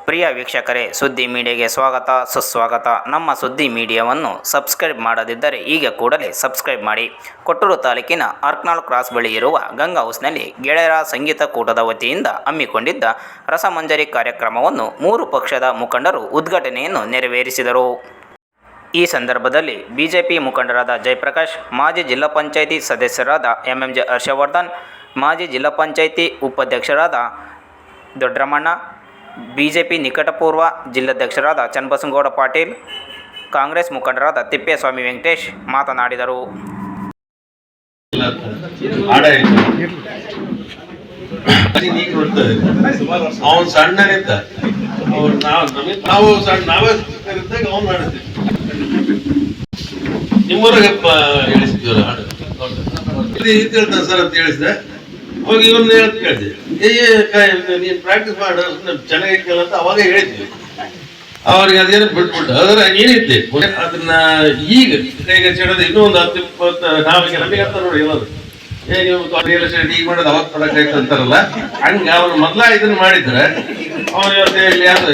ಪ್ರಿಯ ವೀಕ್ಷಕರೇ, ಸುದ್ದಿ ಮೀಡಿಯಾಗೆ ಸ್ವಾಗತ ಸುಸ್ವಾಗತ. ನಮ್ಮ ಸುದ್ದಿ ಮೀಡಿಯಾವನ್ನು ಸಬ್ಸ್ಕ್ರೈಬ್ ಮಾಡದಿದ್ದರೆ ಈಗ ಕೂಡಲೇ ಸಬ್ಸ್ಕ್ರೈಬ್ ಮಾಡಿ. ಕೊಟ್ಟೂರು ತಾಲೂಕಿನ ಅರ್ಕನಾಳ್ ಕ್ರಾಸ್ ಬಳಿ ಇರುವ ಗಂಗಾ ಹೌಸ್ನಲ್ಲಿ ಗೆಳೆಯರ ಸಂಗೀತ ಕೂಟದ ವತಿಯಿಂದ ಹಮ್ಮಿಕೊಂಡಿದ್ದ ರಸಮಂಜರಿ ಕಾರ್ಯಕ್ರಮವನ್ನು 3 ಪಕ್ಷದ ಮುಖಂಡರು ಉದ್ಘಾಟನೆಯನ್ನು ನೆರವೇರಿಸಿದರು. ಈ ಸಂದರ್ಭದಲ್ಲಿ ಬಿಜೆಪಿ ಮುಖಂಡರಾದ ಜಯಪ್ರಕಾಶ್, ಮಾಜಿ ಜಿಲ್ಲಾ ಪಂಚಾಯಿತಿ ಸದಸ್ಯರಾದ ಎಂಎಂಜೆ ಹರ್ಷವರ್ಧನ್, ಮಾಜಿ ಜಿಲ್ಲಾ ಪಂಚಾಯಿತಿ ಉಪಾಧ್ಯಕ್ಷರಾದ ದೊಡ್ಡರಮಣ್ಣ, ಬಿಜೆಪಿ ನಿಕಟಪೂರ್ವ ಜಿಲ್ಲಾಧ್ಯಕ್ಷರಾದ ಚನ್ನಬಸವಗೌಡ ಪಾಟೀಲ್, ಕಾಂಗ್ರೆಸ್ ಮುಖಂಡರಾದ ತಿಪ್ಪೇಸ್ವಾಮಿ ವೆಂಕಟೇಶ್ ಮಾತನಾಡಿದರು. ಸರ್ ಅಂತ ಹೇಳಿಸಿದೆ, ಹೋಗಿ ಇವನ್ನ ಕೇಳಿದೆ, ನೀನ್ ಪ್ರಾಕ್ಟೀಸ್ ಮಾಡು ಚೆನ್ನಾಗಿಲ್ಲ ಅಂತ ಅವಾಗ ಹೇಳಿದ್ವಿ. ಅವ್ರಿಗೆ ಅದೇನು ಬಿಟ್ಬಿಟ್ಟು ಅದ್ರ ಏನಿದ್ದೆ ಅದನ್ನ ಈಗ ಕೈಗೆ ಚೆಡೋದು ಇನ್ನೂ ಒಂದು 10-20 ನಾವೀಗ ನಮಗೆ ಅಂತ ನೋಡಿ ಹೇಳೋದು, ನೀವು ರಿಯಲ್ ಎಸ್ಟೇಟ್ ಈಗ ಮಾಡೋದು ಅವಾಗ ಕೊಡಕ್ಕಾಯ್ತು ಅಂತಾರಲ್ಲ, ಹಂಗ ಅವ್ರು ಮೊದ್ಲ ಇದನ್ನ ಮಾಡಿದ್ರೆ ಅವ್ರು ಇವತ್ತು ಯಾವ್ದು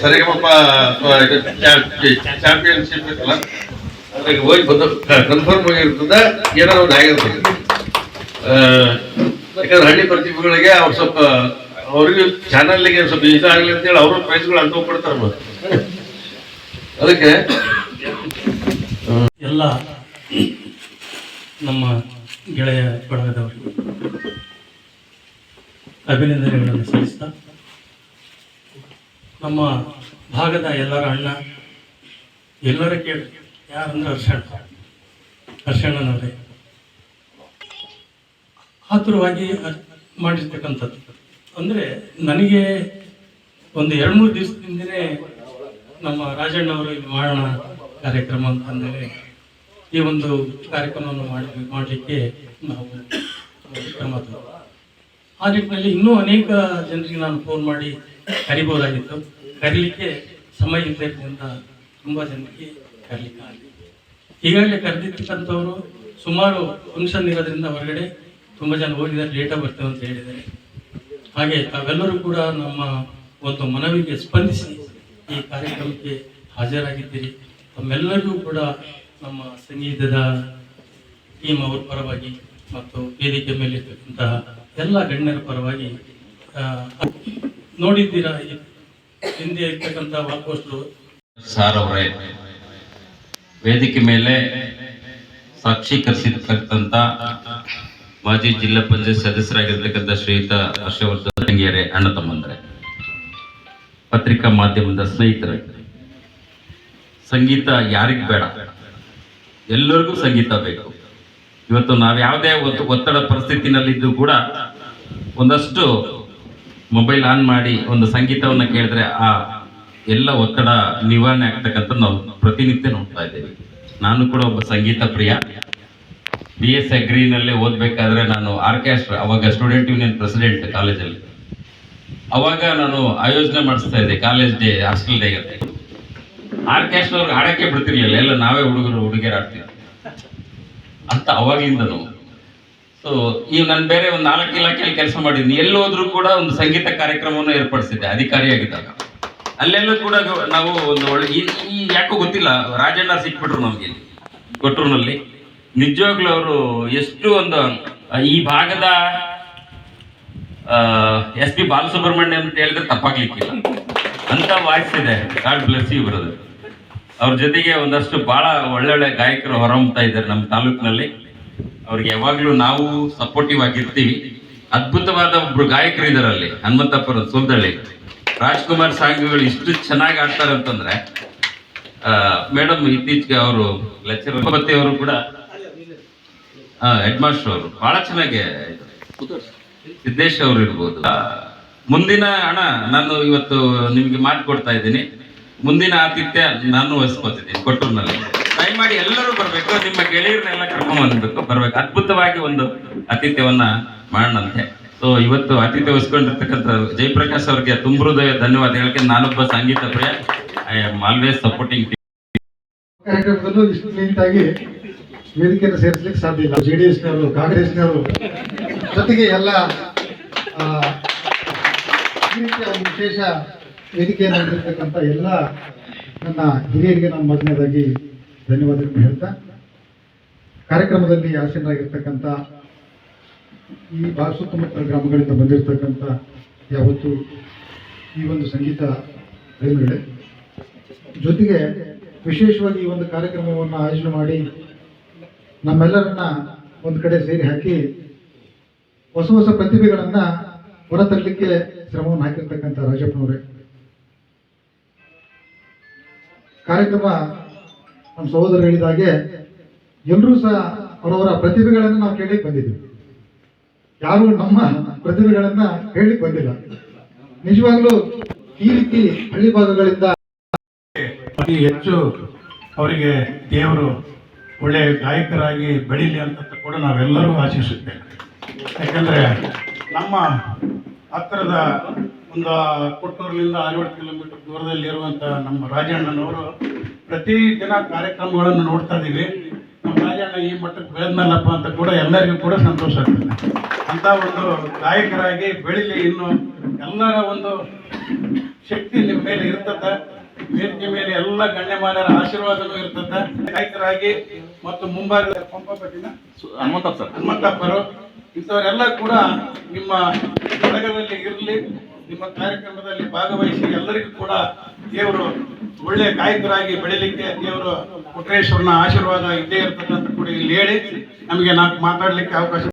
ಸರಿಗಮಪ್ಪ ಚಾಂಪಿಯನ್ಶಿಪ್ ಇತ್ತಲ್ಲ ಅದ್ರಾಗ ಹೋಗಿ ಬಂದು ಕನ್ಫರ್ಮ್ ಆಗಿರ್ತದ, ಏನೋ ಒಂದು ಆಗಿರ್ತದೆ. ಯಾಕಂದ್ರೆ ಹಳ್ಳಿ ಪ್ರತಿಭೆಗಳಿಗೆ ಅವ್ರು ಸ್ವಲ್ಪ ಅವ್ರಿಗೆ ಚಾನಲ್ಗೆ ಸ್ವಲ್ಪ ಇದಾಗಲಿ ಅಂತೇಳಿ ಅವರು ಪ್ರೈಸ್ಗಳು ಅಂತ ಕೊಡ್ತಾರ. ಅದಕ್ಕೆ ಎಲ್ಲ ನಮ್ಮ ಗೆಳೆಯ ಬಳಗದವರಿಗೆ ಅಭಿನಂದನೆಗಳನ್ನು ಸಲ್ಲಿಸ್ತಾ, ನಮ್ಮ ಭಾಗದ ಎಲ್ಲರ ಅಣ್ಣ, ಎಲ್ಲರ ಕೇಳಿ ಯಾರಂದ್ರೆ ಹರ್ಷಣ್ಣನವರೇ ಆತುರವಾಗಿ ಮಾಡಿರ್ತಕ್ಕಂಥದ್ದು. ಅಂದರೆ ನನಗೆ ಒಂದು 2-3 ದಿವಸದಿಂದಲೇ ನಮ್ಮ ರಾಜಣ್ಣವರು ಇಲ್ಲಿ ಮಾಡೋಣ ಕಾರ್ಯಕ್ರಮ ಅಂತಂದರೆ ಈ ಒಂದು ಕಾರ್ಯಕ್ರಮವನ್ನು ಮಾಡಲಿಕ್ಕೆ ನಾವು ಕ್ರಮ ತಗೊಂಡು, ಆ ನಿಟ್ಟಿನಲ್ಲಿ ಇನ್ನೂ ಅನೇಕ ಜನರಿಗೆ ನಾನು ಫೋನ್ ಮಾಡಿ ಕರಿಬೋದಾಗಿತ್ತು. ಕರೀಲಿಕ್ಕೆ ಸಮಯ ಇದ್ದರಿಂದ ತುಂಬ ಜನರಿಗೆ ಕರೀಲಿಕ್ಕೆ ಆಗಲಿ. ಈಗಾಗಲೇ ಕರೆದಿರ್ತಕ್ಕಂಥವರು ಸುಮಾರು ಫಂಕ್ಷನ್ ಇರೋದ್ರಿಂದ ಹೊರಗಡೆ ತುಂಬ ಜನ ಹೋಗಿದ್ದಾರೆ, ಲೇಟಾಗಿ ಬರ್ತೇವೆ ಅಂತ ಹೇಳಿದ್ದಾರೆ. ಹಾಗೆ ತಾವೆಲ್ಲರೂ ಕೂಡ ನಮ್ಮ ಒಂದು ಮನವಿಗೆ ಸ್ಪಂದಿಸಿ ಈ ಕಾರ್ಯಕ್ರಮಕ್ಕೆ ಹಾಜರಾಗಿದ್ದೀರಿ. ತಮ್ಮೆಲ್ಲರಿಗೂ ಕೂಡ ನಮ್ಮ ಸಂಗೀತದ ಟೀಮ್ ಅವ್ರ ಪರವಾಗಿ ಮತ್ತು ವೇದಿಕೆ ಮೇಲೆ ಇರ್ತಕ್ಕಂತಹ ಎಲ್ಲ ಗಣ್ಯರ ಪರವಾಗಿ ನೋಡಿದ್ದೀರಾ, ಹಿಂದೆ ಇರ್ತಕ್ಕಂಥ ವಾಲ್ಪೋಸ್ಟ್ರು ಸಾರ್ ಅವರೇ ವೇದಿಕೆ ಮೇಲೆ ಸಾಕ್ಷೀಕರಿಸಿರ್ತಕ್ಕಂಥ ಮಾಜಿ ಜಿಲ್ಲಾ ಪಂಚಾಯತ್ ಸದಸ್ಯರಾಗಿರ್ತಕ್ಕಂಥ ಶ್ರೀಯುತ ಹರ್ಷವರ್ಧನ್ ತಂಗಿಯರೇ, ಅಣ್ಣ ತಮ್ಮಂದ್ರೆ, ಪತ್ರಿಕಾ ಮಾಧ್ಯಮದ ಸ್ನೇಹಿತರೆ, ಸಂಗೀತ ಯಾರಿಗ್ ಬೇಡ, ಎಲ್ಲರಿಗೂ ಸಂಗೀತ ಬೇಕು. ಇವತ್ತು ನಾವು ಯಾವುದೇ ಒತ್ತಡ ಪರಿಸ್ಥಿತಿನಲ್ಲಿದ್ದು ಕೂಡ ಒಂದಷ್ಟು ಮೊಬೈಲ್ ಆನ್ ಮಾಡಿ ಒಂದು ಸಂಗೀತವನ್ನು ಕೇಳಿದ್ರೆ ಆ ಎಲ್ಲ ಒತ್ತಡ ನಿವಾರಣೆ ಆಗ್ತಕ್ಕಂಥ ನಾವು ಪ್ರತಿನಿತ್ಯ ನೋಡ್ತಾ ಇದ್ದೇವೆ. ನಾನು ಕೂಡ ಒಬ್ಬ ಸಂಗೀತ ಪ್ರಿಯ. BS ಅಗ್ರಿನಲ್ಲೇ ಓದಬೇಕಾದ್ರೆ ನಾನು ಆರ್ಕೆಸ್ಟ್ರಾ, ಅವಾಗ ಸ್ಟೂಡೆಂಟ್ ಯೂನಿಯನ್ ಪ್ರೆಸಿಡೆಂಟ್ ಕಾಲೇಜಲ್ಲಿ, ಅವಾಗ ನಾನು ಆಯೋಜನೆ ಮಾಡಿಸ್ತಾ ಇದ್ದೆ ಕಾಲೇಜ್ ಡೇ, ಹಾಸ್ಟೆಲ್ ಡೇ ಅಂತ. ಆರ್ಕೆಸ್ಟ್ರಾವ್ರಿಗೆ ಆಡಕ್ಕೆ ಬಿಡ್ತಿರ್ಲಿಲ್ಲ, ಎಲ್ಲ ನಾವೇ ಹುಡುಗಿಯರು ಆಡ್ತೀವಿ ಅಂತ ಅವಾಗ್ಲಿಂದನು. ಸೊ ಈಗ ನಾನು ಬೇರೆ ಒಂದು 4 ಇಲಾಖೆಯಲ್ಲಿ ಕೆಲಸ ಮಾಡಿದ್ದೀನಿ. ಎಲ್ಲೋದ್ರೂ ಕೂಡ ಒಂದು ಸಂಗೀತ ಕಾರ್ಯಕ್ರಮವನ್ನು ಏರ್ಪಡಿಸಿದ್ದೆ ಅಧಿಕಾರಿಯಾಗಿದ್ದಾಗ. ಅಲ್ಲೆಲ್ಲೂ ಕೂಡ ನಾವು ಒಂದು ಒಳ್ಳೆ ಈ ಯಾಕೋ ಗೊತ್ತಿಲ್ಲ, ರಾಜಣ್ಣ ಸಿಕ್ಬಿಟ್ರು ನಮ್ಗೆ ಇಲ್ಲಿ ಕೊಟ್ಟೂರಿನಲ್ಲಿ. ನಿಜವಾಗ್ಲೂ ಅವರು ಎಷ್ಟು ಒಂದು ಈ ಭಾಗದ SP ಬಾಲಸುಬ್ರಹ್ಮಣ್ಯ ಅಂತ ಹೇಳಿದ್ರೆ ತಪ್ಪಾಗ್ಲಿಕ್ಕಿಲ್ಲ, ಅಂತ ವಾಯ್ಸ್ ಇದೆ. God bless you brother. ಅವ್ರ ಜೊತೆಗೆ ಒಂದಷ್ಟು ಬಹಳ ಒಳ್ಳೊಳ್ಳೆ ಗಾಯಕರು ಹೊರಹೊಮ್ತಾ ಇದ್ದಾರೆ ನಮ್ಮ ತಾಲೂಕಿನಲ್ಲಿ. ಅವ್ರಿಗೆ ಯಾವಾಗ್ಲೂ ನಾವು ಸಪೋರ್ಟಿವ್ ಆಗಿರ್ತೀವಿ. ಅದ್ಭುತವಾದ ಒಬ್ರು ಗಾಯಕರು ಇದಾರೆ ಅಲ್ಲಿ, ಹನುಮಂತಪ್ಪರ ಸೋದಳ್ಳಿ ರಾಜ್ಕುಮಾರ್ ಸಾಂಗ್ಗಳು ಇಷ್ಟು ಚೆನ್ನಾಗಿ ಆಡ್ತಾರೆ ಅಂತಂದ್ರೆ, ಮೇಡಮ್ ಇತ್ತೀಚೆಗೆ ಅವರು ಲೆಕ್ಚರರ್ ಅವರು ಕೂಡ ಹೆಡ್ ಮಾಸ್ಟರ್ ಅವರು ಬಹಳ ಚೆನ್ನಾಗಿ, ಸಿದ್ದೇಶ್ ಅವರು ಇರ್ಬೋದು. ಮುಂದಿನ ಅಣ್ಣ ನಾನು ಇವತ್ತು ನಿಮ್ಗೆ ಮಾತು ಕೊಡ್ತಾ ಇದ್ದೀನಿ, ಮುಂದಿನ ಆತಿಥ್ಯ ನಾನು ವಹಿಸ್ಕೊತಿದ್ದೀನಿ ಕೊಟ್ಟೂರಿನಲ್ಲಿ. ದಯಮಾಡಿ ಎಲ್ಲರೂ ಬರ್ಬೇಕು, ನಿಮ್ಮ ಗೆಳೆಯರನ್ನೆಲ್ಲ ಕರ್ಕೊಂಡ್ ಬರ್ಬೇಕು. ಅದ್ಭುತವಾಗಿ ಒಂದು ಆತಿಥ್ಯವನ್ನ ಮಾಡೋಣಂತೆ. ಸೊ ಇವತ್ತು ಆತಿಥ್ಯ ವಹಿಸ್ಕೊಂಡಿರ್ತಕ್ಕಂಥ ಜಯಪ್ರಕಾಶ್ ಅವರಿಗೆ ತುಂಬ ಹೃದಯ ಧನ್ಯವಾದ ಹೇಳಕ್ಕೆ. ನಾನೊಬ್ಬ ಸಂಗೀತ ಪ್ರಿಯ, ಐ ಆಮ್ ಆಲ್ವೇಸ್ ಸಪೋರ್ಟಿಂಗ್ ಕಾರ್ಯಕ್ರಮದಲ್ಲೂ ಇಷ್ಟು ನೀಟಾಗಿ ವೇದಿಕೆಯನ್ನು ಸೇರಿಸಲಿಕ್ಕೆ ಸಾಧ್ಯ ಇಲ್ಲ. JDS-ನವರು, ಕಾಂಗ್ರೆಸ್ನವರು ಜೊತೆಗೆ ಎಲ್ಲ ಈ ರೀತಿಯ ಒಂದು ವಿಶೇಷ ವೇದಿಕೆಯನ್ನು ಹೊಂದಿರತಕ್ಕಂಥ ಎಲ್ಲ ನನ್ನ ಹಿರಿಯರಿಗೆ ನಾನು ಮೊದಲನೇದಾಗಿ ಧನ್ಯವಾದಗಳನ್ನು ಹೇಳ್ತಾ, ಕಾರ್ಯಕ್ರಮದಲ್ಲಿ ಆಸೀನರಾಗಿರ್ತಕ್ಕಂಥ ಈ ಸುತ್ತಮುತ್ತಲ ಗ್ರಾಮಗಳಿಂದ ಬಂದಿರತಕ್ಕಂಥ ಯಾವತ್ತು ಈ ಒಂದು ಸಂಗೀತ ಪ್ರೇಮಿಗಳೇ, ಜೊತೆಗೆ ವಿಶೇಷವಾಗಿ ಈ ಒಂದು ಕಾರ್ಯಕ್ರಮವನ್ನು ಆಯೋಜನೆ ಮಾಡಿ ನಮ್ಮೆಲ್ಲರನ್ನ ಒಂದು ಕಡೆ ಸೇರಿ ಹಾಕಿ ಹೊಸ ಹೊಸ ಪ್ರತಿಭೆಗಳನ್ನ ಹೊರತರಲಿಕ್ಕೆ ಶ್ರಮವನ್ನು ಹಾಕಿರ್ತಕ್ಕಂಥ ರಾಜಪ್ಪನವರೇ, ಕಾರ್ಯಕ್ರಮ ನಮ್ಮ ಸಹೋದರರು ಹೇಳಿದ ಹಾಗೆ ಎಲ್ಲರೂ ಸಹ ಅವರವರ ಪ್ರತಿಭೆಗಳನ್ನು ನಾವು ಕೇಳಲಿಕ್ಕೆ ಬಂದಿದ್ದೀವಿ. ಯಾರು ನಮ್ಮ ಪ್ರತಿಭೆಗಳನ್ನ ಹೇಳಲಿಕ್ಕೆ ಬಂದಿಲ್ಲ. ನಿಜವಾಗ್ಲೂ ಈ ರೀತಿ ಹಳ್ಳಿ ಭಾಗಗಳಿಂದ ಅತಿ ಹೆಚ್ಚು ಅವರಿಗೆ ದೇವರು ಒಳ್ಳೆಯ ಗಾಯಕರಾಗಿ ಬೆಳೀಲಿ ಅಂತ ಕೂಡ ನಾವೆಲ್ಲರೂ ಆಶಿಸುತ್ತೇವೆ. ಯಾಕಂದರೆ ನಮ್ಮ ಹತ್ತಿರದ ಒಂದು ಕೊಟ್ಟೂರಿನಿಂದ 60 ಕಿಲೋಮೀಟರ್ ದೂರದಲ್ಲಿರುವಂಥ ನಮ್ಮ ರಾಜಣ್ಣನವರು ಪ್ರತಿದಿನ ಕಾರ್ಯಕ್ರಮಗಳನ್ನು ನೋಡ್ತಾ ಇದ್ದೀವಿ. ನಮ್ಮ ರಾಜಣ್ಣ ಈ ಮಟ್ಟಕ್ಕೆ ಬೆಳೆದ್ನಲ್ಲಪ್ಪ ಅಂತ ಕೂಡ ಎಲ್ಲರಿಗೂ ಕೂಡ ಸಂತೋಷ ಆಗ್ತದೆ. ಅಂಥ ಒಂದು ಗಾಯಕರಾಗಿ ಬೆಳೀಲಿ, ಇನ್ನು ಎಲ್ಲರ ಒಂದು ಶಕ್ತಿ ನಿಮ್ಮ ಮೇಲೆ ಇರ್ತದೆ. ವೇದಿಕೆ ಮೇಲೆ ಎಲ್ಲ ಗಣ್ಯಮಾನ್ಯರ ಆಶೀರ್ವಾದನೂ ಇರ್ತದೆ. ಗಾಯಕರಾಗಿ ಮತ್ತು ಮುಂಭಾಗದ ಪಂಪಪಟ್ಟಿನ ಹನುಮಂತಪ್ಪರು ಇಂಥವರೆಲ್ಲ ಕೂಡ ನಿಮ್ಮ ಬಳಗದಲ್ಲಿ ಇರಲಿ, ನಿಮ್ಮ ಕಾರ್ಯಕ್ರಮದಲ್ಲಿ ಭಾಗವಹಿಸಿ ಎಲ್ಲರಿಗೂ ಕೂಡ ದೇವರು ಒಳ್ಳೆಯ ಗಾಯಕರಾಗಿ ಬೆಳೀಲಿಕ್ಕೆ ದೇವರು ಕೊಟ್ರೇಶ್ವರನ ಆಶೀರ್ವಾದ ಇದ್ದೇ ಇರ್ತಕ್ಕಂಥ ಕೂಡ ಇಲ್ಲಿ ಹೇಳಿ ನಮಗೆ ಮಾತಾಡಲಿಕ್ಕೆ ಅವಕಾಶ